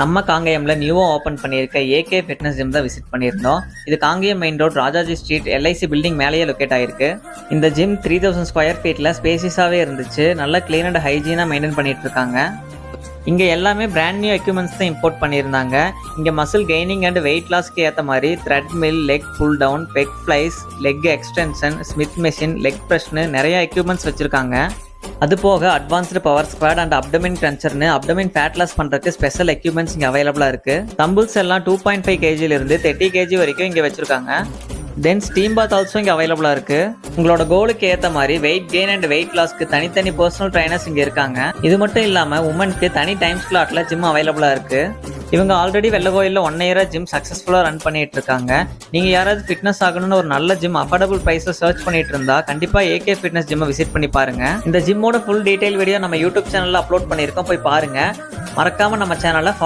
நம்ம காங்கேயம்ல நியூவா ஓபன் பண்ணியிருக்க ஏகே ஃபிட்னஸ் ஜிம் தான் விசிட் பண்ணியிருந்தோம். இது Kangeyam main road Rajaji street LIC building மேலேயே லொக்கேட் ஆயிருக்கு. இந்த ஜிம் 3000 ஸ்கொயர் ஃபீட்ல ஸ்பேசிஸாவே இருந்துச்சு. நல்லா கிளீன் அண்ட் ஹைஜீனா மெயின்டைன் பண்ணிட்டு இருக்காங்க. இங்க எல்லாமே பிராண்ட் நியூ எக்யூப்மெண்ட்ஸ் தான் இம்போர்ட் பண்ணியிருந்தாங்க. இங்க மசில் கெய்னிங் அண்ட் வெயிட் லாஸ்க்கு ஏற்ற மாதிரி treadmill, leg pull down, pec flies, leg extension, Smith machine, leg ப்ரெஷ்னு நிறைய எக்யூப்மெண்ட்ஸ் வச்சிருக்காங்க. அது போக advanced power squat and abdomen கிரன்ச்சர்னு அப்டமின் ஃபேட் லாஸ் பண்றதுக்கு ஸ்பெஷல் எக்யூப்மெண்ட்ஸ் இங்க அவைலபிளா இருக்கு. தம்பிள்ஸ் எல்லாம் 2.5 kg இருந்து 30 kg வரைக்கும் இங்க வச்சிருக்காங்க. தென் ஸ்டீம் பாத் ஆல்சோ இங்கே அவைலபிளாக இருக்குது. உங்களோட கோலுக்கு ஏற்ற மாதிரி வெயிட் கெயின் அண்ட் வெயிட் லாஸ்க்கு தனித்தனி பர்சனல் ட்ரைனர்ஸ் இங்கே இருக்காங்க. இது மட்டும் இல்லாமல் உமனுக்கு தனி டைம் ஸ்லாட்டில் ஜிம் அவைலபிளாக இருக்குது. இவங்க ஆல்ரெடி வெள்ளகோயிலில் 1 இயராக ஜிம் சக்ஸஸ்ஃபுல்லாக ரன் பண்ணிட்டு இருக்காங்க. நீங்கள் யாராவது ஃபிட்னஸ் ஆகணும்னு ஒரு நல்ல ஜிம் அஃபோர்டபுள் ப்ரைஸில் சர்ச் பண்ணிட்டு இருந்தா கண்டிப்பாக ஏகே ஃபிட்னஸ் ஜிம்மை விசிட் பண்ணி பாருங்க. இந்த ஜிம்மோட ஃபுல் டீடைல் வீடியோ நம்ம யூடியூப் சேனலில் அப்லோட் பண்ணியிருக்கோம், போய் பாருங்க. மறக்காம நம்ம சேனலை